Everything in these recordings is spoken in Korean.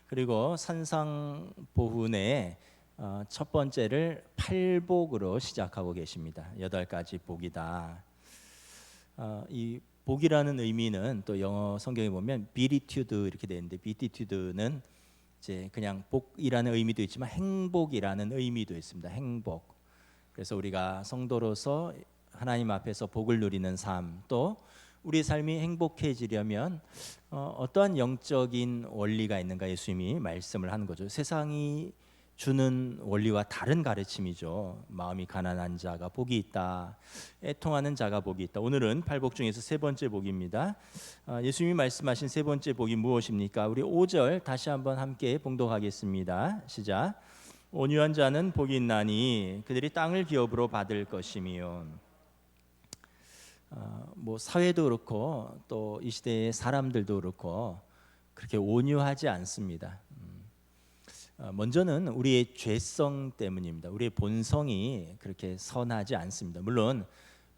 그리고 산상보훈의 첫 번째를 팔복으로 시작하고 계십니다. 8가지 복이다. 이 복이라는 의미는 또 영어 성경에 보면 beatitude 이렇게 되어 있는데, beatitude는 이제 그냥 복이라는 의미도 있지만 행복이라는 의미도 있습니다. 행복. 그래서 우리가 성도로서 하나님 앞에서 복을 누리는 삶, 또 우리 삶이 행복해지려면 어떠한 영적인 원리가 있는가 예수님이 말씀을 하는 거죠. 세상이 주는 원리와 다른 가르침이죠. 마음이 가난한 자가 복이 있다, 애통하는 자가 복이 있다. 오늘은 팔복 중에서 세 번째 복입니다. 예수님이 말씀하신 세 번째 복이 무엇입니까? 우리 5절 다시 한번 함께 봉독하겠습니다. 시작. 온유한 자는 복이 있나니 그들이 땅을 기업으로 받을 것이며. 뭐 사회도 그렇고 또 이 시대의 사람들도 그렇고 그렇게 온유하지 않습니다. 먼저는 우리의 죄성 때문입니다. 우리의 본성이 그렇게 선하지 않습니다. 물론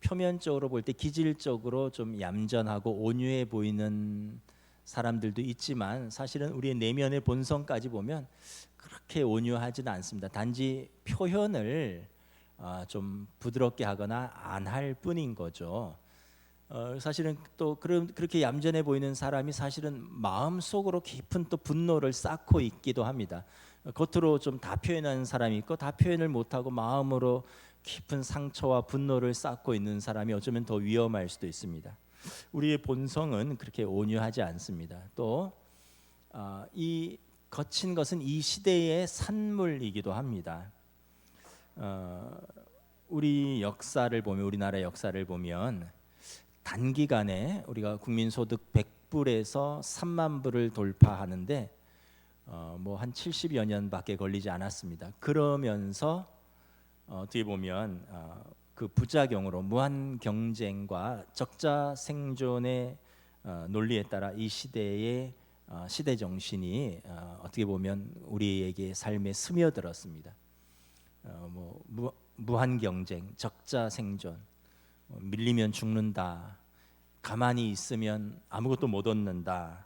표면적으로 볼 때 기질적으로 좀 얌전하고 온유해 보이는 사람들도 있지만 사실은 우리의 내면의 본성까지 보면 그렇게 온유하지는 않습니다. 단지 표현을 좀 부드럽게 하거나 안 할 뿐인 거죠. 사실은 또 그렇게 얌전해 보이는 사람이 사실은 마음속으로 깊은 또 분노를 쌓고 있기도 합니다. 겉으로 좀 다 표현하는 사람이 있고 다 표현을 못하고 마음으로 깊은 상처와 분노를 쌓고 있는 사람이 어쩌면 더 위험할 수도 있습니다. 우리의 본성은 그렇게 온유하지 않습니다. 또 이 거친 것은 이 시대의 산물이기도 합니다. 우리 역사를 보면, 우리나라 역사를 보면 단기간에 우리가 국민소득 100불에서 3만 불을 돌파하는데 뭐 한 70여 년밖에 걸리지 않았습니다. 그러면서 어떻게 보면 그 부작용으로 무한 경쟁과 적자 생존의 논리에 따라 이 시대의 시대 정신이 어떻게 보면 우리에게 삶에 스며들었습니다. 무한 경쟁, 적자 생존, 밀리면 죽는다, 가만히 있으면 아무것도 못 얻는다,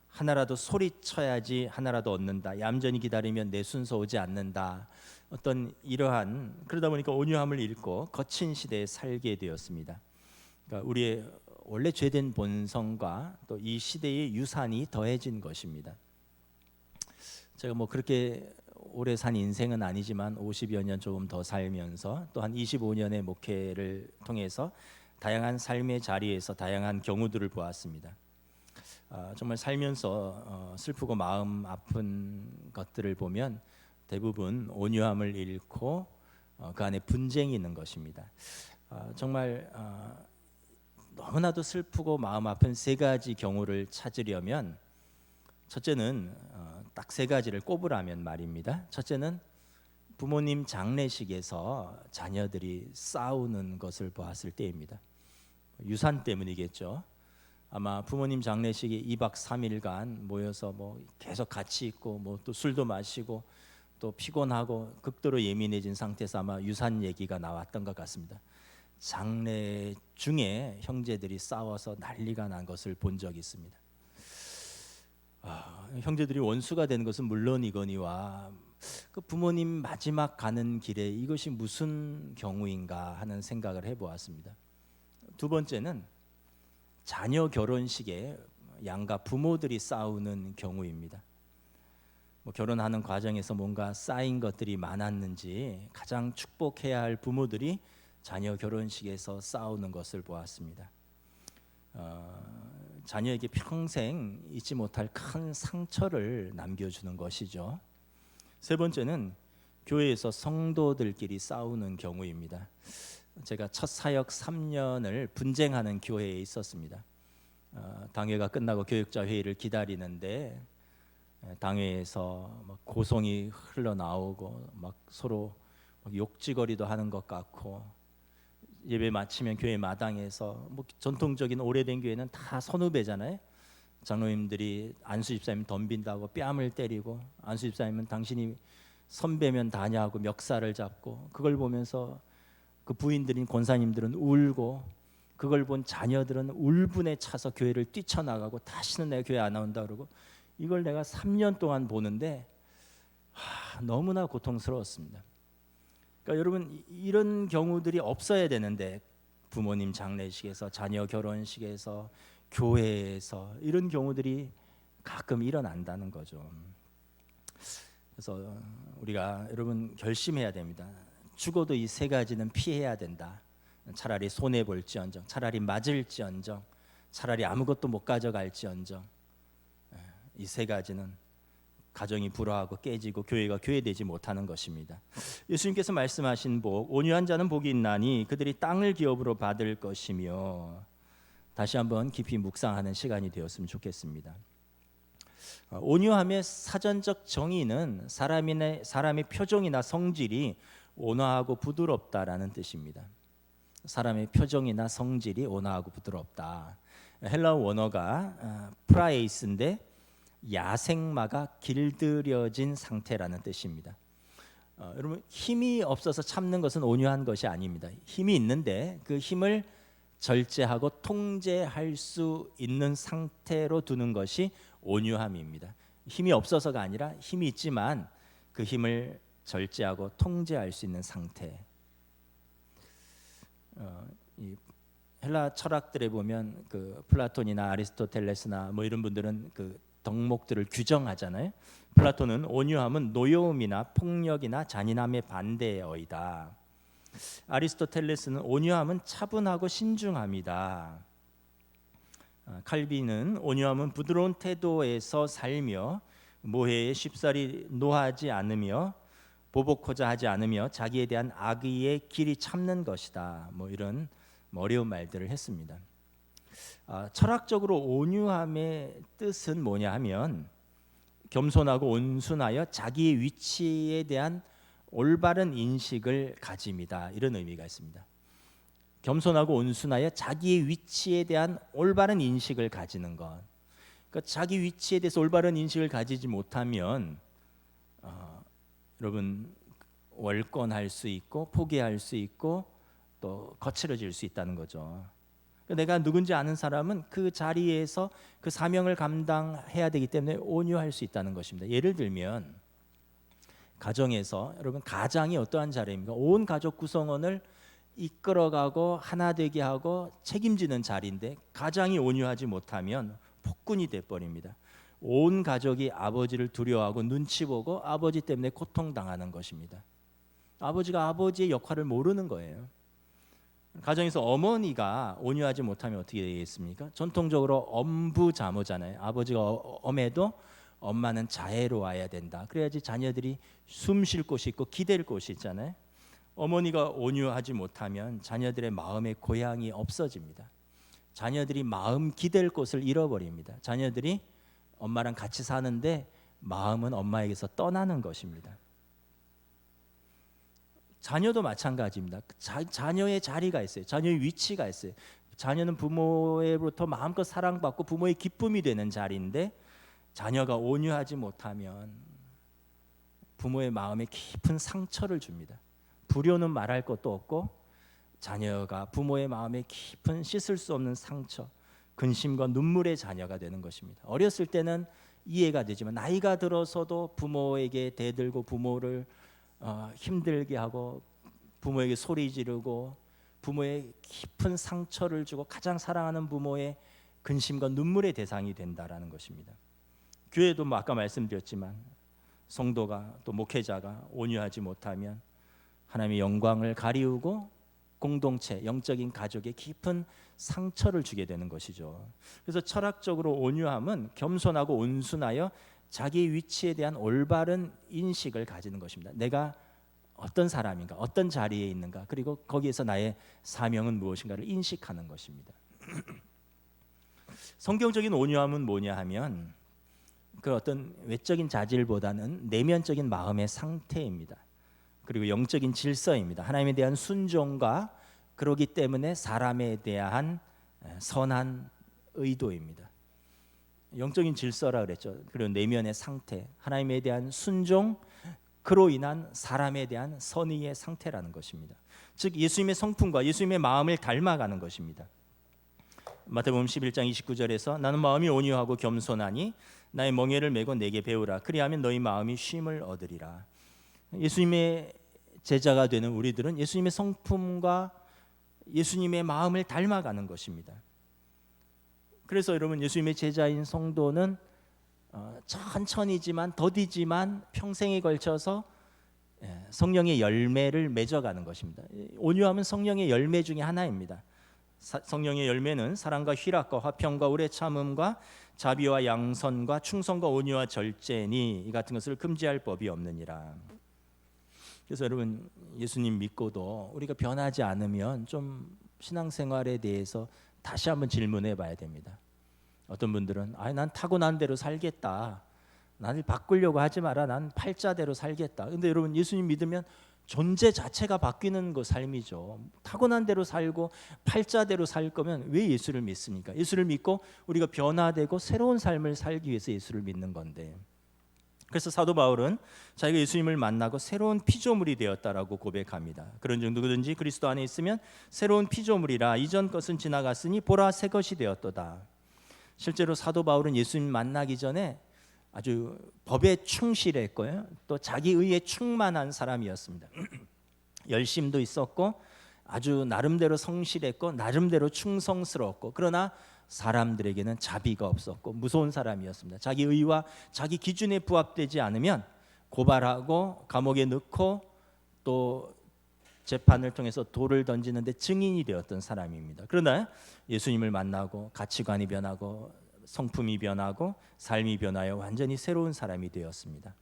하나라도 소리쳐야지 하나라도 얻는다, 얌전히 기다리면 내 순서 오지 않는다, 어떤 이러한, 그러다 보니까 온유함을 잃고 거친 시대에 살게 되었습니다. 그러니까 우리의 원래 죄된 본성과 또 이 시대의 유산이 더해진 것입니다. 제가 뭐 그렇게 오래 산 인생은 아니지만 50여 년 조금 더 살면서 또 한 25년의 목회를 통해서 다양한 삶의 자리에서 다양한 경우들을 보았습니다. 정말 살면서 슬프고 마음 아픈 것들을 보면 대부분 온유함을 잃고 그 안에 분쟁이 있는 것입니다. 정말 너무나도 슬프고 마음 아픈 세 가지 경우를 찾으려면 첫째는 딱 세 가지를 꼽으라면 말입니다. 첫째는 부모님 장례식에서 자녀들이 싸우는 것을 보았을 때입니다. 유산 때문이겠죠. 아마 부모님 장례식에 2박 3일간 모여서 뭐 계속 같이 있고 뭐 또 술도 마시고 또 피곤하고 극도로 예민해진 상태에서 아마 유산 얘기가 나왔던 것 같습니다. 장례 중에 형제들이 싸워서 난리가 난 것을 본 적이 있습니다. 형제들이 원수가 되는 것은 물론이거니와 그 부모님 마지막 가는 길에 이것이 무슨 경우인가 하는 생각을 해보았습니다. 두 번째는 자녀 결혼식에 양가 부모들이 싸우는 경우입니다. 뭐 결혼하는 과정에서 뭔가 쌓인 것들이 많았는지 가장 축복해야 할 부모들이 자녀 결혼식에서 싸우는 것을 보았습니다. 자녀에게 평생 잊지 못할 큰 상처를 남겨주는 것이죠. 세 번째는 교회에서 성도들끼리 싸우는 경우입니다. 제가 첫 사역 3년을 분쟁하는 교회에 있었습니다. 당회가 끝나고 교역자 회의를 기다리는데 당회에서 막 고성이 흘러나오고 막 서로 욕지거리도 하는 것 같고, 예배 마치면 교회 마당에서 뭐 전통적인 오래된 교회는 다 선후배잖아요. 장로님들이 안수 집사님 덤빈다고 뺨을 때리고, 안수 집사님은 당신이 선배면 다냐고 멱살을 잡고, 그걸 보면서 그 부인들인 권사님들은 울고, 그걸 본 자녀들은 울분에 차서 교회를 뛰쳐나가고 다시는 내가 교회 안 나온다 그러고, 이걸 내가 3년 동안 보는데 너무나 고통스러웠습니다. 그러니까 여러분, 이런 경우들이 없어야 되는데, 부모님 장례식에서, 자녀 결혼식에서, 교회에서 이런 경우들이 가끔 일어난다는 거죠. 그래서 우리가 여러분 결심해야 됩니다. 죽어도 이 세 가지는 피해야 된다. 차라리 손해 볼지언정, 차라리 맞을지언정, 차라리 아무것도 못 가져갈지언정, 이 세 가지는 가정이 불화하고 깨지고 교회가 교회되지 못하는 것입니다. 예수님께서 말씀하신 복, 온유한 자는 복이 있나니 그들이 땅을 기업으로 받을 것이며, 다시 한번 깊이 묵상하는 시간이 되었으면 좋겠습니다. 온유함의 사전적 정의는 사람의 표정이나 성질이 온화하고 부드럽다라는 뜻입니다. 사람의 표정이나 성질이 온화하고 부드럽다. 헬라어 원어가 프라에이스인데 야생마가 길들여진 상태라는 뜻입니다. 여러분, 힘이 없어서 참는 것은 온유한 것이 아닙니다. 힘이 있는데 그 힘을 절제하고 통제할 수 있는 상태로 두는 것이 온유함입니다. 힘이 없어서가 아니라 힘이 있지만 그 힘을 절제하고 통제할 수 있는 상태. 이 헬라 철학들에 보면 그 플라톤이나 아리스토텔레스나 뭐 이런 분들은 그 덕목들을 규정하잖아요. 플라톤은 온유함은 노여움이나 폭력이나 잔인함의 반대어이다. 아리스토텔레스는 온유함은 차분하고 신중함이다. 칼빈은 온유함은 부드러운 태도에서 살며 모해에 쉽사리 노하지 않으며 보복하자 하지 않으며 자기에 대한 악의의 길이 참는 것이다. 뭐 이런 어려운 말들을 했습니다. 철학적으로 온유함의 뜻은 뭐냐 하면 겸손하고 온순하여 자기의 위치에 대한 올바른 인식을 가짐이다. 이런 의미가 있습니다. 겸손하고 온순하여 자기의 위치에 대한 올바른 인식을 가지는 것. 그러니까 자기 위치에 대해서 올바른 인식을 가지지 못하면 여러분, 월권할 수 있고 포기할 수 있고 또 거칠어질 수 있다는 거죠. 내가 누군지 아는 사람은 그 자리에서 그 사명을 감당해야 되기 때문에 온유할 수 있다는 것입니다. 예를 들면 가정에서, 여러분, 가장이 어떠한 자리입니까? 온 가족 구성원을 이끌어가고 하나 되게 하고 책임지는 자리인데 가장이 온유하지 못하면 폭군이 돼버립니다. 온 가족이 아버지를 두려워하고 눈치 보고 아버지 때문에 고통당하는 것입니다. 아버지가 아버지의 역할을 모르는 거예요. 가정에서 어머니가 온유하지 못하면 어떻게 되겠습니까? 전통적으로 엄부자모잖아요. 아버지가 엄해도 엄마는 자애로워야 된다. 그래야지 자녀들이 숨 쉴 곳이 있고 기댈 곳이 있잖아요. 어머니가 온유하지 못하면 자녀들의 마음의 고향이 없어집니다. 자녀들이 마음 기댈 곳을 잃어버립니다. 자녀들이 엄마랑 같이 사는데 마음은 엄마에게서 떠나는 것입니다. 자녀도 마찬가지입니다. 자녀의 자리가 있어요. 자녀의 위치가 있어요. 자녀는 부모로부터 마음껏 사랑받고 부모의 기쁨이 되는 자리인데 자녀가 온유하지 못하면 부모의 마음에 깊은 상처를 줍니다. 불효는 말할 것도 없고 자녀가 부모의 마음에 깊은 씻을 수 없는 상처, 근심과 눈물의 자녀가 되는 것입니다. 어렸을 때는 이해가 되지만 나이가 들어서도 부모에게 대들고 부모를 힘들게 하고 부모에게 소리 지르고 부모의 깊은 상처를 주고 가장 사랑하는 부모의 근심과 눈물의 대상이 된다라는 것입니다. 교회도 뭐 아까 말씀드렸지만 성도가 또 목회자가 온유하지 못하면 하나님의 영광을 가리우고 공동체, 영적인 가족에 깊은 상처를 주게 되는 것이죠. 그래서 철학적으로 온유함은 겸손하고 온순하여 자기 위치에 대한 올바른 인식을 가지는 것입니다. 내가 어떤 사람인가, 어떤 자리에 있는가, 그리고 거기에서 나의 사명은 무엇인가를 인식하는 것입니다. 성경적인 온유함은 뭐냐 하면 그 어떤 외적인 자질보다는 내면적인 마음의 상태입니다. 그리고 영적인 질서입니다. 하나님에 대한 순종과 그러기 때문에 사람에 대한 선한 의도입니다. 영적인 질서라 그랬죠. 그리고 내면의 상태, 하나님에 대한 순종, 그로 인한 사람에 대한 선의의 상태라는 것입니다. 즉 예수님의 성품과 예수님의 마음을 닮아가는 것입니다. 마태복음 11장 29절에서 나는 마음이 온유하고 겸손하니 나의 멍에를 메고 내게 배우라. 그리하면 너희 마음이 쉼을 얻으리라. 예수님의 제자가 되는 우리들은 예수님의 성품과 예수님의 마음을 닮아가는 것입니다. 그래서 여러분, 예수님의 제자인 성도는 천천히지만 더디지만 평생에 걸쳐서 성령의 열매를 맺어가는 것입니다. 온유함은 성령의 열매 중에 하나입니다. 성령의 열매는 사랑과 희락과 화평과 오래 참음과 자비와 양선과 충성과 온유와 절제니 이 같은 것을 금지할 법이 없느니라. 그래서 여러분, 예수님 믿고도 우리가 변하지 않으면 좀 신앙생활에 대해서 다시 한번 질문해 봐야 됩니다. 어떤 분들은 난 타고난 대로 살겠다, 나를 바꾸려고 하지 마라, 난 팔자대로 살겠다. 근데 여러분, 예수님 믿으면 존재 자체가 바뀌는 거 삶이죠. 타고난 대로 살고 팔자대로 살 거면 왜 예수를 믿습니까? 예수를 믿고 우리가 변화되고 새로운 삶을 살기 위해서 예수를 믿는 건데. 그래서 사도 바울은 자기가 예수님을 만나고 새로운 피조물이 되었다라고 고백합니다. 그런즉 누구든지 그리스도 안에 있으면 새로운 피조물이라, 이전 것은 지나갔으니 보라 새 것이 되었도다. 실제로 사도 바울은 예수님 만나기 전에 아주 법에 충실했고요, 또 자기 의에 충만한 사람이었습니다. 열심도 있었고 아주 나름대로 성실했고 나름대로 충성스러웠고, 그러나 사람들에게는 자비가 없었고 무서운 사람이었습니다. 자기 의와 자기 기준에 부합되지 않으면 고발하고 감옥에 넣고 또 재판을 통해서 돌을 던지는데 증인이 되었던 사람입니다. 그러나 예수님을 만나고 가치관이 변하고 성품이 변하고 삶이 변하여 완전히 새로운 사람이 되었습니다.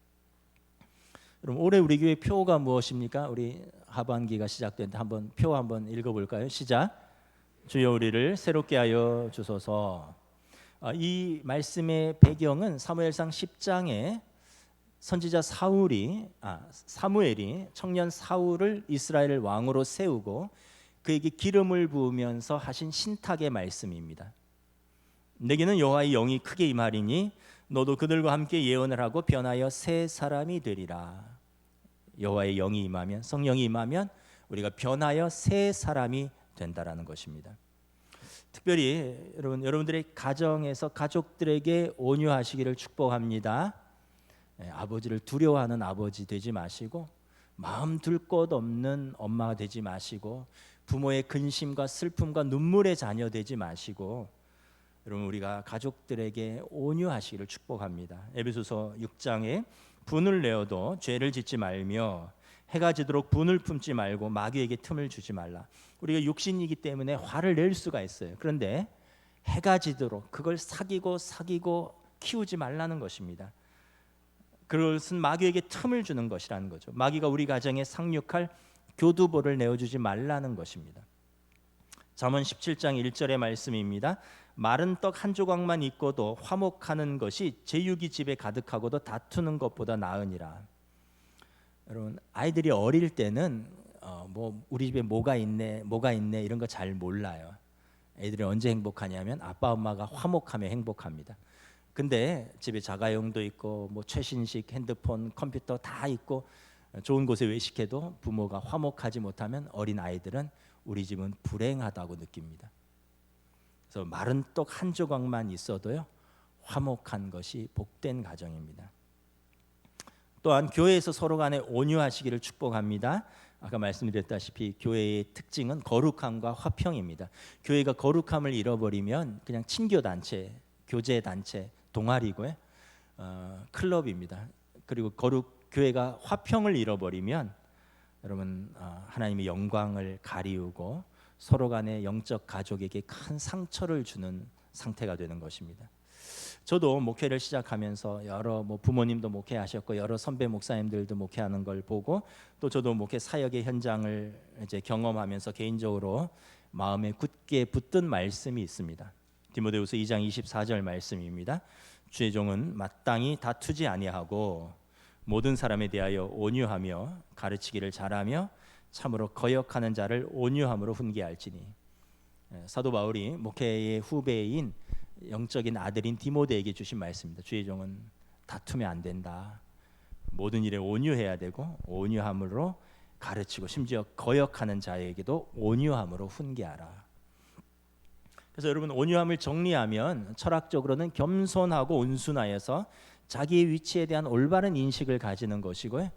여러분, 올해 우리 교회 표가 무엇입니까? 우리 하반기가 시작된데 한번 표 한번 읽어볼까요? 시작. 주여 우리를 새롭게 하여 주소서. 이 말씀의 배경은 사무엘상 10장에 선지자 사무엘이 청년 사울을 이스라엘 왕으로 세우고 그에게 기름을 부으면서 하신 신탁의 말씀입니다. 내게는 여호와의 영이 크게 임하리니 너도 그들과 함께 예언을 하고 변하여 새 사람이 되리라. 여호와의 영이 임하면, 성령이 임하면 우리가 변하여 새 사람이 된다라는 것입니다. 특별히 여러분들의 가정에서 가족들에게 온유하시기를 축복합니다. 아버지를 두려워하는 아버지 되지 마시고, 마음 둘 곳 없는 엄마가 되지 마시고, 부모의 근심과 슬픔과 눈물의 자녀 되지 마시고, 여러분, 우리가 가족들에게 온유하시기를 축복합니다. 에베소서 6장에 분을 내어도 죄를 짓지 말며 해가 지도록 분을 품지 말고 마귀에게 틈을 주지 말라. 우리가 육신이기 때문에 화를 낼 수가 있어요. 그런데 해가 지도록 그걸 사귀고 키우지 말라는 것입니다. 그것은 마귀에게 틈을 주는 것이라는 거죠. 마귀가 우리 가정에 상륙할 교두보를 내어주지 말라는 것입니다. 잠언 17장 1절의 말씀입니다. 마른 떡 한 조각만 있고도 화목하는 것이 제육이 집에 가득하고도 다투는 것보다 나으니라. 여러분, 아이들이 어릴 때는 우리 집에 뭐가 있네 이런 거 잘 몰라요. 애들이 언제 행복하냐면 아빠 엄마가 화목하면 행복합니다. 근데 집에 자가용도 있고 최신식 핸드폰, 컴퓨터 다 있고 좋은 곳에 외식해도 부모가 화목하지 못하면 어린 아이들은 우리 집은 불행하다고 느낍니다. 그래서 마른 떡 한 조각만 있어도요, 화목한 것이 복된 가정입니다. 또한 교회에서 서로 간에 온유하시기를 축복합니다. 아까 말씀드렸다시피 교회의 특징은 거룩함과 화평입니다. 교회가 거룩함을 잃어버리면 그냥 친교단체, 교제단체, 동아리고요, 클럽입니다. 그리고 교회가 화평을 잃어버리면 여러분, 하나님의 영광을 가리우고 서로 간의 영적 가족에게 큰 상처를 주는 상태가 되는 것입니다. 저도 목회를 시작하면서 여러 부모님도 목회하셨고 여러 선배 목사님들도 목회하는 걸 보고, 또 저도 목회 사역의 현장을 이제 경험하면서 개인적으로 마음에 굳게 붙든 말씀이 있습니다. 디모데후서 2장 24절 말씀입니다. 주의 종은 마땅히 다투지 아니하고 모든 사람에 대하여 온유하며 가르치기를 잘하며 참으로 거역하는 자를 온유함으로 훈계할지니. 사도 바울이 목회의 후배인 영적인 아들인 디모데에게 주신 말씀입니다. 주의 종은 다투면 안 된다. 모든 일에 온유해야 되고 온유함으로 가르치고 심지어 거역하는 자에게도 온유함으로 훈계하라. 그래서 여러분, 온유함을 정리하면 철학적으로는 겸손하고 온순하여서 자기의 위치에 대한 올바른 인식을 가지는 것이고요.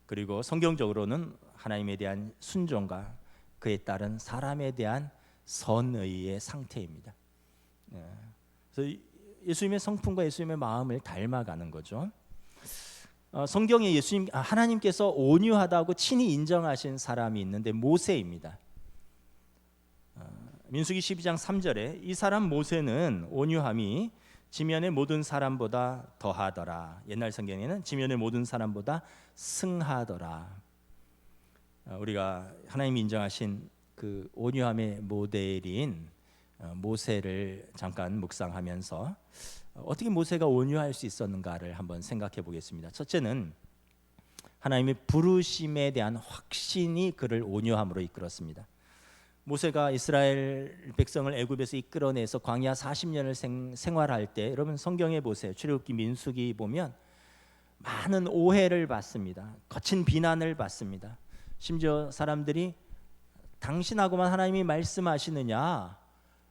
그리고 성경적으로는 하나님에 대한 순종과 그에 따른 사람에 대한 선의의 상태입니다. 그래서 예수님의 성품과 예수님의 마음을 닮아가는 거죠. 성경에 하나님께서 온유하다고 친히 인정하신 사람이 있는데 모세입니다. 민수기 12장 3절에 이 사람 모세는 온유함이 지면의 모든 사람보다 더하더라. 옛날 성경에는 지면의 모든 사람보다 승하더라. 우리가 하나님이 인정하신 그 온유함의 모델인 모세를 잠깐 묵상하면서 어떻게 모세가 온유할 수 있었는가를 한번 생각해 보겠습니다. 첫째는 하나님의 부르심에 대한 확신이 그를 온유함으로 이끌었습니다. 모세가 이스라엘 백성을 애굽에서 이끌어내서 광야 40년을 생활할 때, 여러분 성경에 보세요. 출애굽기, 민수기 보면 많은 오해를 받습니다. 거친 비난을 받습니다. 심지어 사람들이 당신하고만 하나님이 말씀하시느냐,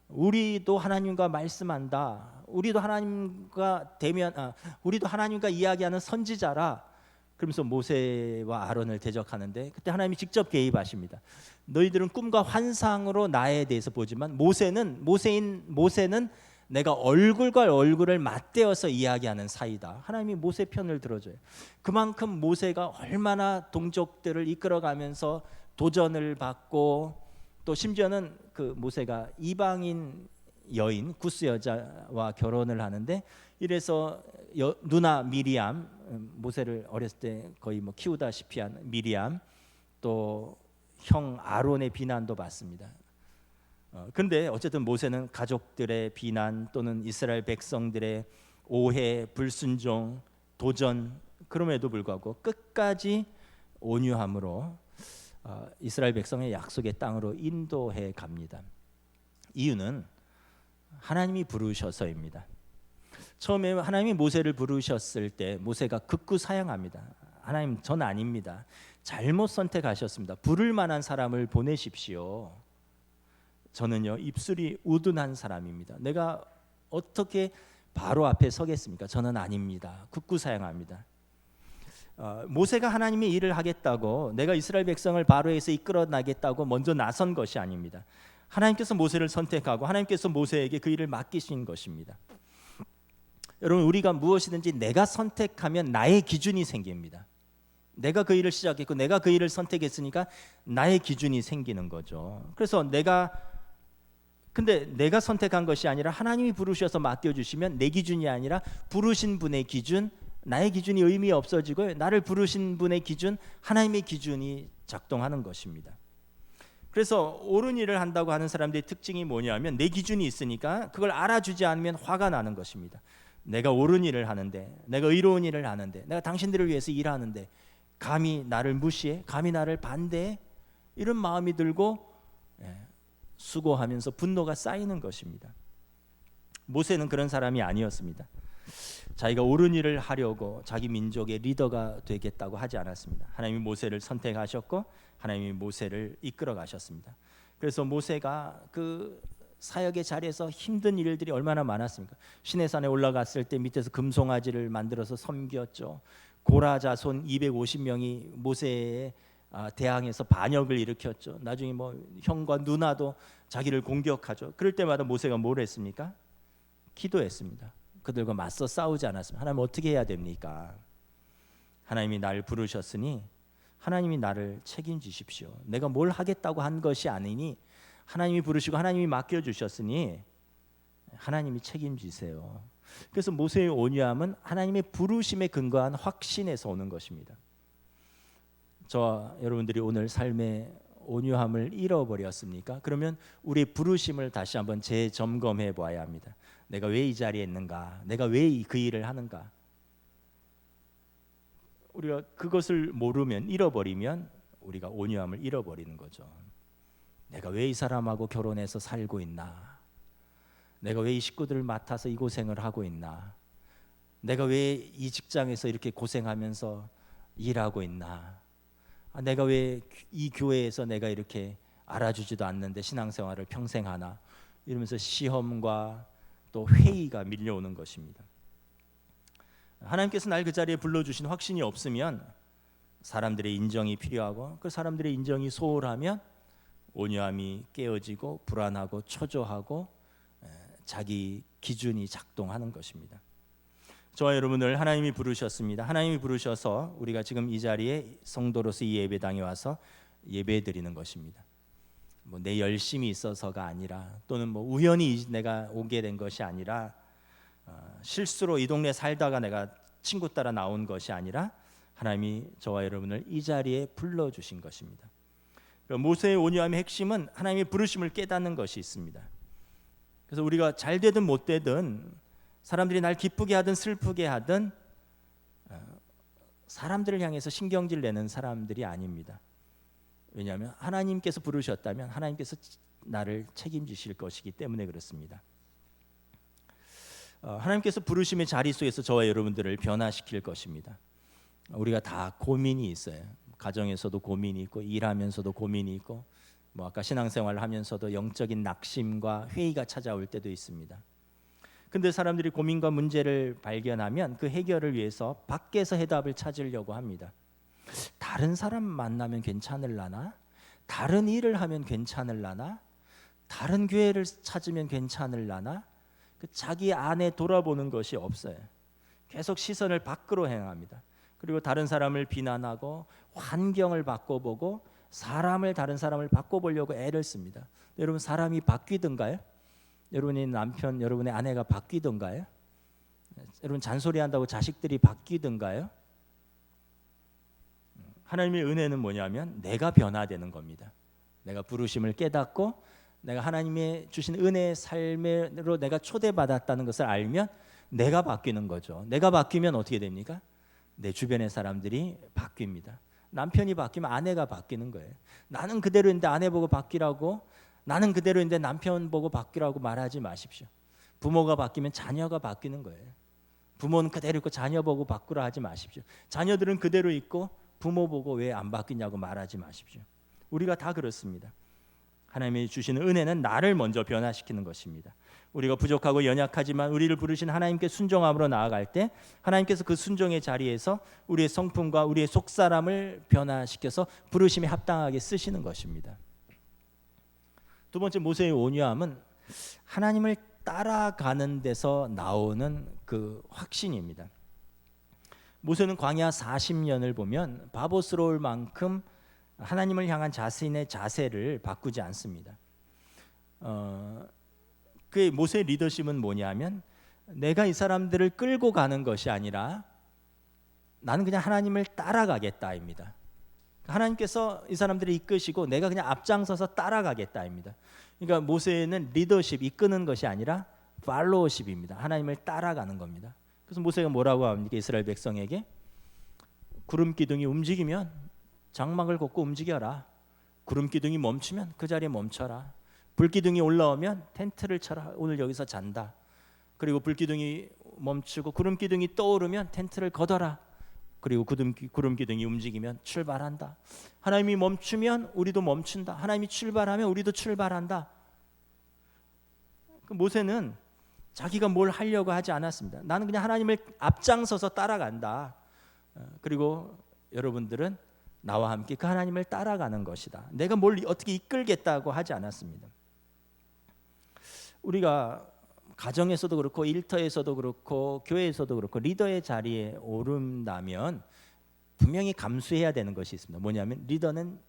우리도 하나님과 말씀한다, 우리도 하나님과 이야기하는 선지자라. 그러면서 모세와 아론을 대적하는데 그때 하나님이 직접 개입하십니다. 너희들은 꿈과 환상으로 나에 대해서 보지만 모세는 내가 얼굴과 얼굴을 맞대어서 이야기하는 사이다. 하나님이 모세 편을 들어줘요. 그만큼 모세가 얼마나 동족들을 이끌어가면서 도전을 받고, 또 심지어는 그 모세가 이방인 여인 구스 여자와 결혼을 하는데, 이래서 누나 미리암, 모세를 어렸을 때 거의 뭐 키우다시피 한 미리암, 또 형 아론의 비난도 받습니다. 근데 어쨌든 모세는 가족들의 비난 또는 이스라엘 백성들의 오해, 불순종, 도전, 그럼에도 불구하고 끝까지 온유함으로 이스라엘 백성의 약속의 땅으로 인도해 갑니다. 이유는 하나님이 부르셔서입니다. 처음에 하나님이 모세를 부르셨을 때 모세가 극구 사양합니다. 하나님, 전 아닙니다. 잘못 선택하셨습니다. 부를 만한 사람을 보내십시오. 저는요, 입술이 우둔한 사람입니다. 내가 어떻게 바로 앞에 서겠습니까? 저는 아닙니다. 극구 사양합니다. 모세가 하나님의 일을 하겠다고, 내가 이스라엘 백성을 바로에서 이끌어 나겠다고 먼저 나선 것이 아닙니다. 하나님께서 모세를 선택하고 하나님께서 모세에게 그 일을 맡기신 것입니다. 여러분, 우리가 무엇이든지 내가 선택하면 나의 기준이 생깁니다. 내가 그 일을 시작했고 내가 그 일을 선택했으니까 나의 기준이 생기는 거죠. 그래서 내가 선택한 것이 아니라 하나님이 부르셔서 맡겨주시면 내 기준이 아니라 부르신 분의 기준, 나의 기준이 의미 없어지고 나를 부르신 분의 기준, 하나님의 기준이 작동하는 것입니다. 그래서 옳은 일을 한다고 하는 사람들의 특징이 뭐냐면 내 기준이 있으니까 그걸 알아주지 않으면 화가 나는 것입니다. 내가 옳은 일을 하는데, 내가 의로운 일을 하는데, 내가 당신들을 위해서 일하는데 감히 나를 무시해? 감히 나를 반대해? 이런 마음이 들고 수고하면서 분노가 쌓이는 것입니다. 모세는 그런 사람이 아니었습니다. 자기가 옳은 일을 하려고 자기 민족의 리더가 되겠다고 하지 않았습니다. 하나님이 모세를 선택하셨고 하나님이 모세를 이끌어 가셨습니다. 그래서 모세가 그 사역의 자리에서 힘든 일들이 얼마나 많았습니까? 시내산에 올라갔을 때 밑에서 금송아지를 만들어서 섬겼죠. 고라 자손 250명이 모세에 대항해서 반역을 일으켰죠. 나중에 뭐 형과 누나도 자기를 공격하죠. 그럴 때마다 모세가 뭘 했습니까? 기도했습니다. 그들과 맞서 싸우지 않았습니다. 하나님, 어떻게 해야 됩니까? 하나님이 나를 부르셨으니 하나님이 나를 책임지십시오. 내가 뭘 하겠다고 한 것이 아니니 하나님이 부르시고 하나님이 맡겨주셨으니 하나님이 책임지세요. 그래서 모세의 온유함은 하나님의 부르심에 근거한 확신에서 오는 것입니다. 저와 여러분들이 오늘 삶의 온유함을 잃어버렸습니까? 그러면 우리의 부르심을 다시 한번 재점검해 보아야 합니다. 내가 왜 이 자리에 있는가? 내가 왜 그 일을 하는가? 우리가 그것을 모르면, 잃어버리면 우리가 온유함을 잃어버리는 거죠. 내가 왜 이 사람하고 결혼해서 살고 있나? 내가 왜 이 식구들을 맡아서 이 고생을 하고 있나? 내가 왜 이 직장에서 이렇게 고생하면서 일하고 있나? 내가 왜 이 교회에서 내가 이렇게 알아주지도 않는데 신앙생활을 평생 하나? 이러면서 시험과 또 회의가 밀려오는 것입니다. 하나님께서 날 그 자리에 불러주신 확신이 없으면 사람들의 인정이 필요하고 그 사람들의 인정이 소홀하면 온유함이 깨어지고 불안하고 초조하고 자기 기준이 작동하는 것입니다. 저와 여러분을 하나님이 부르셨습니다. 하나님이 부르셔서 우리가 지금 이 자리에 성도로서 이 예배당에 와서 예배드리는 것입니다. 뭐 내 열심이 있어서가 아니라 또는 뭐 우연히 내가 오게 된 것이 아니라 실수로 이 동네 살다가 내가 친구 따라 나온 것이 아니라 하나님이 저와 여러분을 이 자리에 불러주신 것입니다. 모세의 온유함의 핵심은 하나님의 부르심을 깨닫는 것이 있습니다. 그래서 우리가 잘 되든 못 되든 사람들이 날 기쁘게 하든 슬프게 하든 사람들을 향해서 신경질 내는 사람들이 아닙니다. 왜냐하면 하나님께서 부르셨다면 하나님께서 나를 책임지실 것이기 때문에 그렇습니다. 하나님께서 부르심의 자리 속에서 저와 여러분들을 변화시킬 것입니다. 우리가 다 고민이 있어요. 가정에서도 고민이 있고 일하면서도 고민이 있고 뭐 아까 신앙생활을 하면서도 영적인 낙심과 회의가 찾아올 때도 있습니다. 근데 사람들이 고민과 문제를 발견하면 그 해결을 위해서 밖에서 해답을 찾으려고 합니다. 다른 사람 만나면 괜찮을라나? 다른 일을 하면 괜찮을라나? 다른 교회를 찾으면 괜찮을라나? 그 자기 안에 돌아보는 것이 없어요. 계속 시선을 밖으로 향합니다. 그리고 다른 사람을 비난하고 환경을 바꿔보고 다른 사람을 바꿔보려고 애를 씁니다. 여러분 사람이 바뀌던가요? 여러분의 남편, 여러분의 아내가 바뀌던가요? 여러분 잔소리한다고 자식들이 바뀌던가요? 하나님의 은혜는 뭐냐면 내가 변화되는 겁니다. 내가 부르심을 깨닫고 내가 하나님의 주신 은혜의 삶으로 내가 초대받았다는 것을 알면 내가 바뀌는 거죠. 내가 바뀌면 어떻게 됩니까? 내 주변의 사람들이 바뀝니다. 남편이 바뀌면 아내가 바뀌는 거예요. 나는 그대로인데 아내 보고 바뀌라고, 나는 그대로인데 남편 보고 바뀌라고 말하지 마십시오. 부모가 바뀌면 자녀가 바뀌는 거예요. 부모는 그대로 있고 자녀 보고 바꾸라 하지 마십시오. 자녀들은 그대로 있고 부모 보고 왜 안 바뀌냐고 말하지 마십시오. 우리가 다 그렇습니다. 하나님이 주시는 은혜는 나를 먼저 변화시키는 것입니다. 우리가 부족하고 연약하지만 우리를 부르신 하나님께 순종함으로 나아갈 때 하나님께서 그 순종의 자리에서 우리의 성품과 우리의 속사람을 변화시켜서 부르심에 합당하게 쓰시는 것입니다. 두 번째, 모세의 온유함은 하나님을 따라가는 데서 나오는 그 확신입니다. 모세는 광야 40년을 보면 바보스러울 만큼 하나님을 향한 자신의 자세를 바꾸지 않습니다. 그 모세의 리더십은 뭐냐면 내가 이 사람들을 끌고 가는 것이 아니라 나는 그냥 하나님을 따라가겠다입니다. 하나님께서 이 사람들을 이끄시고 내가 그냥 앞장서서 따라가겠다입니다. 그러니까 모세는 리더십, 이끄는 것이 아니라 팔로우십입니다. 하나님을 따라가는 겁니다. 그래서 모세가 뭐라고 합니까? 이스라엘 백성에게 구름 기둥이 움직이면 장막을 걷고 움직여라. 구름 기둥이 멈추면 그 자리에 멈춰라. 불 기둥이 올라오면 텐트를 쳐라. 오늘 여기서 잔다. 그리고 불 기둥이 멈추고 구름 기둥이 떠오르면 텐트를 걷어라. 그리고 구름 기둥이 움직이면 출발한다. 하나님이 멈추면 우리도 멈춘다. 하나님이 출발하면 우리도 출발한다. 그 모세는 자기가 뭘 하려고 하지 않았습니다. 나는 그냥 하나님을 앞장서서 따라간다. 그리고 여러분들은 나와 함께 그 하나님을 따라가는 것이다. 내가 뭘 어떻게 이끌겠다고 하지 않았습니다. 우리가 가정에서도 그렇고 일터에서도 그렇고 교회에서도 그렇고 리더의 자리에 오른다면 분명히 감수해야 되는 것이 있습니다. 뭐냐면 리더는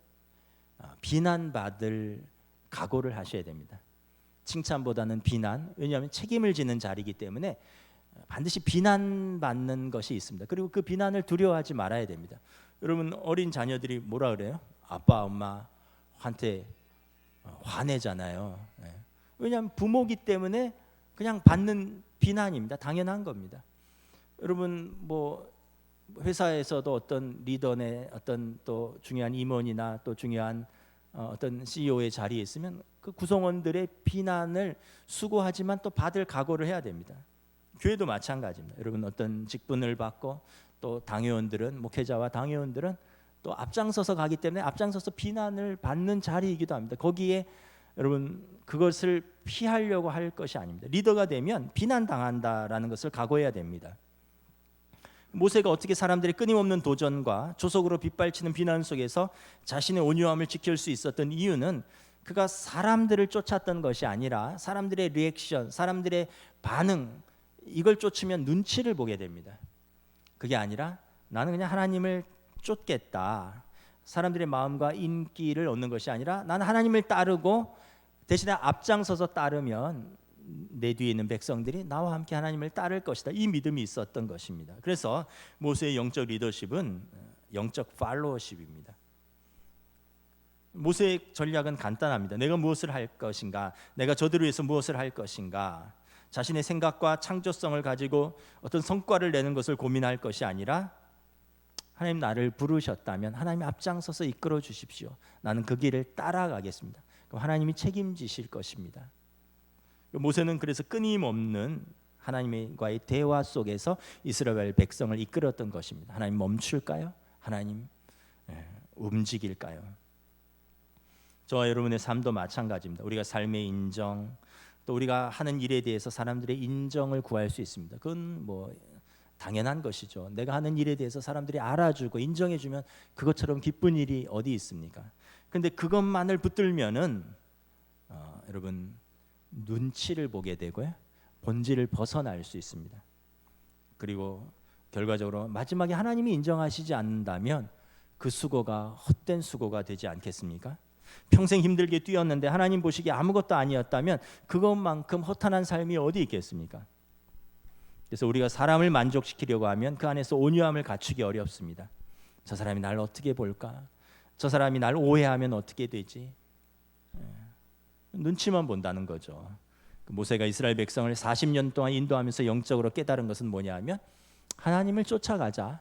비난받을 각오를 하셔야 됩니다. 칭찬보다는 비난. 왜냐하면 책임을 지는 자리이기 때문에 반드시 비난받는 것이 있습니다. 그리고 그 비난을 두려워하지 말아야 됩니다. 여러분 어린 자녀들이 뭐라 그래요? 아빠 엄마한테 화내잖아요. 왜냐하면 부모기 때문에 그냥 받는 비난입니다. 당연한 겁니다. 여러분 뭐 회사에서도 어떤 리더의 어떤 또 중요한 임원이나 또 중요한 어떤 CEO의 자리에 있으면 그 구성원들의 비난을 수고하지만 또 받을 각오를 해야 됩니다. 교회도 마찬가지입니다. 여러분 어떤 직분을 받고 또 당회원들은 목회자와 당회원들은 또 앞장서서 가기 때문에 앞장서서 비난을 받는 자리이기도 합니다. 거기에 여러분 그것을 피하려고 할 것이 아닙니다. 리더가 되면 비난당한다라는 것을 각오해야 됩니다. 모세가 어떻게 사람들의 끊임없는 도전과 조속으로 빗발치는 비난 속에서 자신의 온유함을 지킬 수 있었던 이유는 그가 사람들을 쫓았던 것이 아니라 사람들의 리액션, 사람들의 반응, 이걸 쫓으면 눈치를 보게 됩니다. 그게 아니라 나는 그냥 하나님을 쫓겠다. 사람들의 마음과 인기를 얻는 것이 아니라 나는 하나님을 따르고 대신에 앞장서서 따르면 내 뒤에 있는 백성들이 나와 함께 하나님을 따를 것이다. 이 믿음이 있었던 것입니다. 그래서 모세의 영적 리더십은 영적 팔로워십입니다. 모세의 전략은 간단합니다. 내가 무엇을 할 것인가, 내가 저들을 위해서 무엇을 할 것인가, 자신의 생각과 창조성을 가지고 어떤 성과를 내는 것을 고민할 것이 아니라 하나님 나를 부르셨다면 하나님이 앞장서서 이끌어 주십시오. 나는 그 길을 따라가겠습니다. 그럼 하나님이 책임지실 것입니다. 모세는 그래서 끊임없는 하나님과의 대화 속에서 이스라엘 백성을 이끌었던 것입니다. 하나님 멈출까요? 하나님 움직일까요? 저와 여러분의 삶도 마찬가지입니다. 우리가 삶의 인정, 또 우리가 하는 일에 대해서 사람들의 인정을 구할 수 있습니다. 그건 뭐 당연한 것이죠. 내가 하는 일에 대해서 사람들이 알아주고 인정해주면 그것처럼 기쁜 일이 어디 있습니까? 근데 그것만을 붙들면은 여러분 눈치를 보게 되고요, 본질을 벗어날 수 있습니다. 그리고 결과적으로 마지막에 하나님이 인정하시지 않는다면 그 수고가 헛된 수고가 되지 않겠습니까? 평생 힘들게 뛰었는데 하나님 보시기에 아무것도 아니었다면 그것만큼 허탄한 삶이 어디 있겠습니까? 그래서 우리가 사람을 만족시키려고 하면 그 안에서 온유함을 갖추기 어렵습니다. 저 사람이 날 어떻게 볼까? 저 사람이 날 오해하면 어떻게 되지? 눈치만 본다는 거죠. 모세가 이스라엘 백성을 40년 동안 인도하면서 영적으로 깨달은 것은 뭐냐 하면 하나님을 쫓아가자.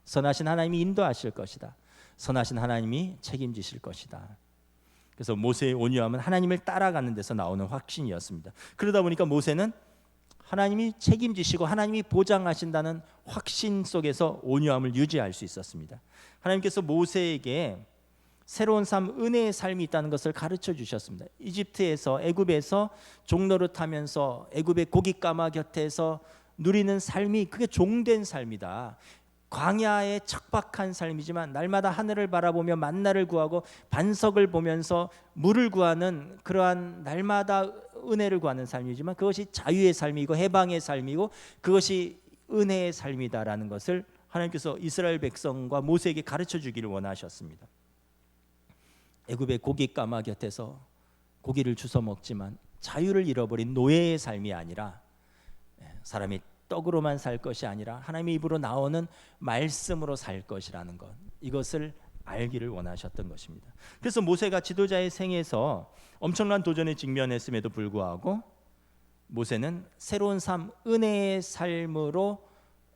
선하신 하나님이 인도하실 것이다. 선하신 하나님이 책임지실 것이다. 그래서 모세의 온유함은 하나님을 따라가는 데서 나오는 확신이었습니다. 그러다 보니까 모세는 하나님이 책임지시고 하나님이 보장하신다는 확신 속에서 온유함을 유지할 수 있었습니다. 하나님께서 모세에게 새로운 삶, 은혜의 삶이 있다는 것을 가르쳐 주셨습니다. 이집트에서, 애굽에서 종노릇하면서 애굽의 고깃가마 곁에서 누리는 삶이 그게 종된 삶이다. 광야의 척박한 삶이지만 날마다 하늘을 바라보며 만나를 구하고 반석을 보면서 물을 구하는 그러한 날마다 은혜를 구하는 삶이지만 그것이 자유의 삶이고 해방의 삶이고 그것이 은혜의 삶이다라는 것을 하나님께서 이스라엘 백성과 모세에게 가르쳐 주기를 원하셨습니다. 애굽의 고깃가마 곁에서 고기를 주워 먹지만 자유를 잃어버린 노예의 삶이 아니라 사람이 떡으로만 살 것이 아니라 하나님의 입으로 나오는 말씀으로 살 것이라는 것, 이것을 알기를 원하셨던 것입니다. 그래서 모세가 지도자의 생에서 엄청난 도전에 직면했음에도 불구하고 모세는 새로운 삶, 은혜의 삶으로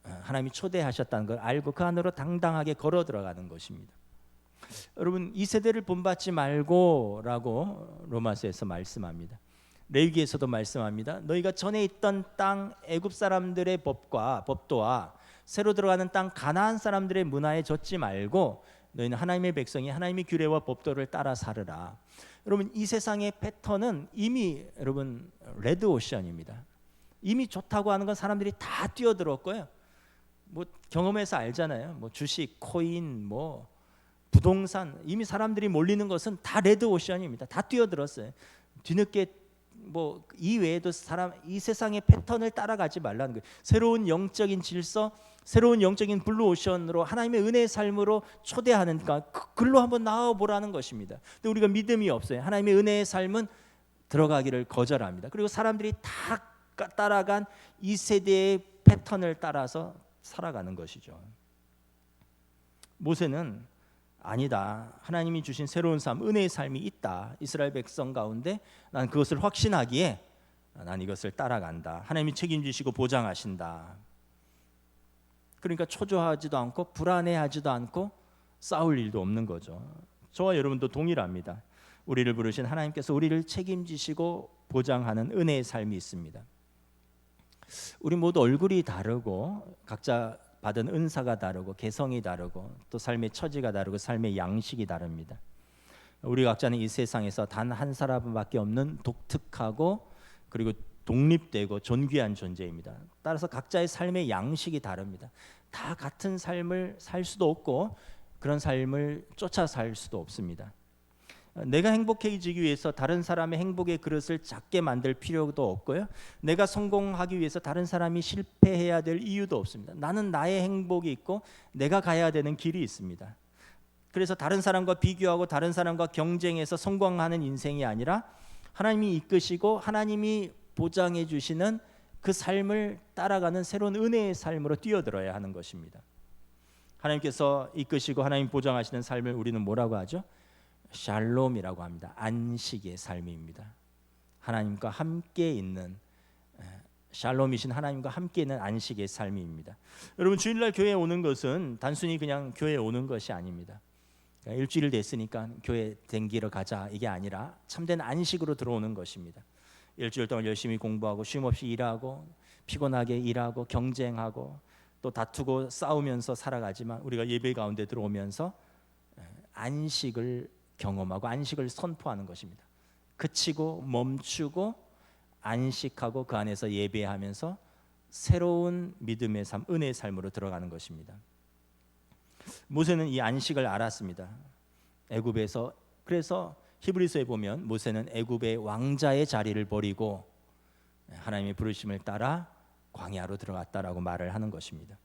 하나님이 초대하셨다는 걸 알고 그 안으로 당당하게 걸어 들어가는 것입니다. 여러분, 이 세대를 본받지 말고라고 로마서에서 말씀합니다. 레위기에서도 말씀합니다. 너희가 전에 있던 땅 애굽 사람들의 법도와 새로 들어가는 땅 가나안 사람들의 문화에 젖지 말고 너희는 하나님의 백성이 하나님의 규례와 법도를 따라 살으라. 여러분, 이 세상의 패턴은 이미 여러분 레드 오션입니다. 이미 좋다고 하는 건 사람들이 다 뛰어들었고요. 뭐 경험해서 알잖아요. 뭐 주식, 코인, 뭐 부동산, 이미 사람들이 몰리는 것은 다 레드 오션입니다. 다 뛰어들었어요. 뒤늦게 뭐 이외에도 이 세상의 패턴을 따라가지 말라는 거예요. 새로운 영적인 질서, 새로운 영적인 블루 오션으로 하나님의 은혜의 삶으로 초대하는가, 글로 한번 나와 보라는 것입니다. 근데 우리가 믿음이 없어요. 하나님의 은혜의 삶은 들어가기를 거절합니다. 그리고 사람들이 다 따라간 이 세대의 패턴을 따라서 살아가는 것이죠. 모세는 아니다. 하나님이 주신 새로운 삶, 은혜의 삶이 있다. 이스라엘 백성 가운데 난 그것을 확신하기에 난 이것을 따라간다. 하나님이 책임지시고 보장하신다. 그러니까 초조하지도 않고 불안해하지도 않고 싸울 일도 없는 거죠. 저와 여러분도 동일합니다. 우리를 부르신 하나님께서 우리를 책임지시고 보장하는 은혜의 삶이 있습니다. 우리 모두 얼굴이 다르고 각자 받은 은사가 다르고 개성이 다르고 또 삶의 처지가 다르고 삶의 양식이 다릅니다. 우리 각자는 이 세상에서 단 한 사람밖에 없는 독특하고 그리고 독립되고 존귀한 존재입니다. 따라서 각자의 삶의 양식이 다릅니다. 다 같은 삶을 살 수도 없고 그런 삶을 쫓아 살 수도 없습니다. 내가 행복해지기 위해서 다른 사람의 행복의 그릇을 작게 만들 필요도 없고요. 내가 성공하기 위해서 다른 사람이 실패해야 될 이유도 없습니다. 나는 나의 행복이 있고 내가 가야 되는 길이 있습니다. 그래서 다른 사람과 비교하고 다른 사람과 경쟁해서 성공하는 인생이 아니라 하나님이 이끄시고 하나님이 보장해 주시는 그 삶을 따라가는 새로운 은혜의 삶으로 뛰어들어야 하는 것입니다. 하나님께서 이끄시고 하나님 보장하시는 삶을 우리는 뭐라고 하죠? 샬롬이라고 합니다. 안식의 삶입니다. 하나님과 함께 있는 샬롬이신 하나님과 함께 있는 안식의 삶입니다. 여러분, 주일날 교회에 오는 것은 단순히 그냥 교회에 오는 것이 아닙니다. 일주일 됐으니까 교회 댕기러 가자 이게 아니라 참된 안식으로 들어오는 것입니다. 일주일 동안 열심히 공부하고 쉼없이 일하고 피곤하게 일하고 경쟁하고 또 다투고 싸우면서 살아가지만 우리가 예배 가운데 들어오면서 안식을 경험하고 안식을 선포하는 것입니다. 그치고 멈추고 안식하고 그 안에서 예배하면서 새로운 믿음의 삶, 은혜의 삶으로 들어가는 것입니다. 모세는 이 안식을 알았습니다. 애굽에서. 그래서 히브리서에 보면 모세는 애굽의 왕자의 자리를 버리고 하나님의 부르심을 따라 광야로 들어갔다라고 말을 하는 것입니다.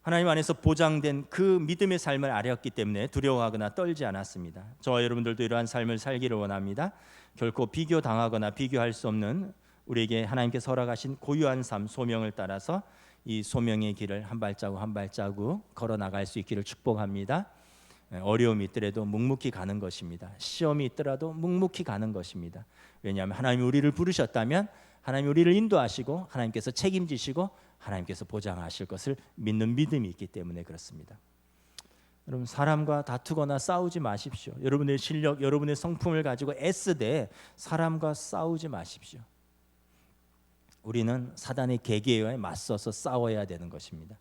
하나님 안에서 보장된 그 믿음의 삶을 알았기 때문에 두려워하거나 떨지 않았습니다. 저와 여러분들도 이러한 삶을 살기를 원합니다. 결코 비교당하거나 비교할 수 없는 우리에게 하나님께서 허락하신 고유한 삶, 소명을 따라서 이 소명의 길을 한 발자국 한 발자국 걸어 나갈 수 있기를 축복합니다. 어려움이 있더라도 묵묵히 가는 것입니다. 시험이 있더라도 묵묵히 가는 것입니다. 왜냐하면 하나님이 우리를 부르셨다면 하나님이 우리를 인도하시고 하나님께서 책임지시고 하나님께서 보장하실 것을 믿는 믿음이 있기 때문에 그렇습니다. 여러분, 사람과 다투거나 싸우지 마십시오. 여러분의 실력, 여러분의 성품을 가지고 애쓰되 사람과 싸우지 마십시오. 우리는 사단의 계계에 맞서서 싸워야 되는 것입니다.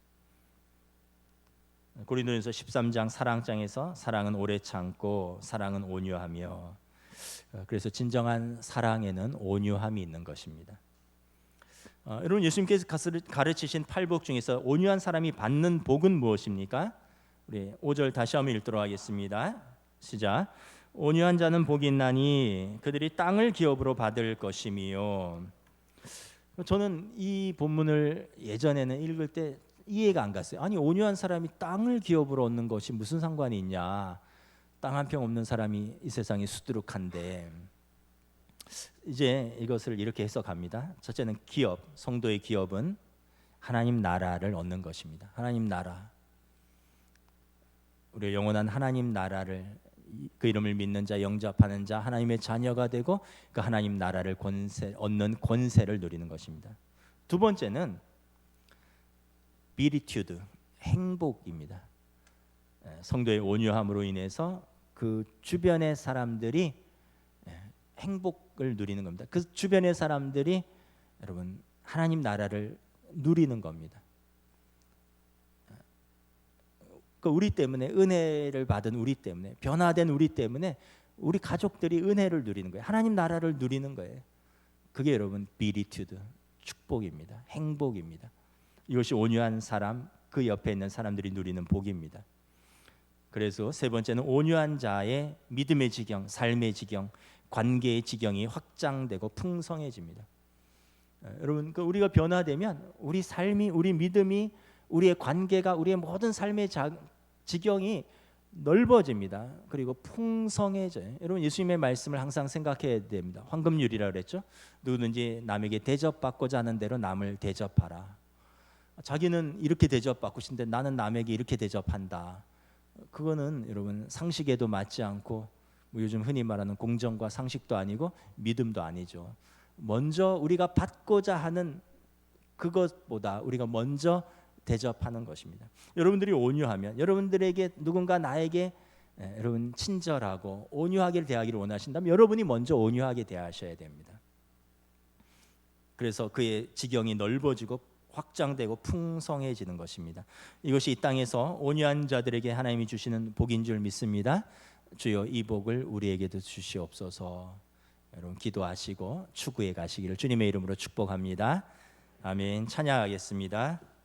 고린도전서 13장 사랑장에서 사랑은 오래 참고 사랑은 온유하며, 그래서 진정한 사랑에는 온유함이 있는 것입니다. 여러분, 예수님께서 가르치신 팔복 중에서 온유한 사람이 받는 복은 무엇입니까? 우리 5절 다시 한번 읽도록 하겠습니다. 시작. 온유한 자는 복이 있나니 그들이 땅을 기업으로 받을 것이며. 저는 이 본문을 예전에는 읽을 때 이해가 안 갔어요. 아니, 온유한 사람이 땅을 기업으로 얻는 것이 무슨 상관이 있냐? 땅 한 평 없는 사람이 이 세상에 수두룩한데. 이제 이것을 이렇게 해석합니다. 첫째는 기업, 성도의 기업은 하나님 나라를 얻는 것입니다. 하나님 나라, 우리의 영원한 하나님 나라를, 그 이름을 믿는 자, 영접하는 자, 하나님의 자녀가 되고 그 하나님 나라를 얻는 권세를 누리는 것입니다. 두 번째는 비리튜드, 행복입니다. 성도의 온유함으로 인해서 그 주변의 사람들이 행복을 누리는 겁니다. 그 주변의 사람들이 여러분 하나님 나라를 누리는 겁니다. 그 우리 때문에, 은혜를 받은 우리 때문에, 변화된 우리 때문에 우리 가족들이 은혜를 누리는 거예요. 하나님 나라를 누리는 거예요. 그게 여러분 비리튜드, 축복입니다. 행복입니다. 이것이 온유한 사람, 그 옆에 있는 사람들이 누리는 복입니다. 그래서 세 번째는 온유한 자의 믿음의 지경, 삶의 지경, 관계의 지경이 확장되고 풍성해집니다. 여러분, 우리가 변화되면 우리 삶이, 우리 믿음이, 우리의 관계가, 우리의 모든 삶의 지경이 넓어집니다. 그리고 풍성해져요. 여러분, 예수님의 말씀을 항상 생각해야 됩니다. 황금률이라고 그랬죠. 누구든지 남에게 대접받고자 하는 대로 남을 대접하라. 자기는 이렇게 대접받고 싶은데 나는 남에게 이렇게 대접한다. 그거는 여러분 상식에도 맞지 않고, 요즘 흔히 말하는 공정과 상식도 아니고 믿음도 아니죠. 먼저 우리가 받고자 하는 그것보다 우리가 먼저 대접하는 것입니다. 여러분들이 온유하면, 여러분들에게 누군가 나에게 여러분 친절하고 온유하게 대하기를 원하신다면 여러분이 먼저 온유하게 대하셔야 됩니다. 그래서 그의 지경이 넓어지고 확장되고 풍성해지는 것입니다. 이것이 이 땅에서 온유한 자들에게 하나님이 주시는 복인 줄 믿습니다. 주여 이 복을 우리에게도 주시옵소서. 여러분 기도하시고 추구해 가시기를 주님의 이름으로 축복합니다. 아멘. 찬양하겠습니다.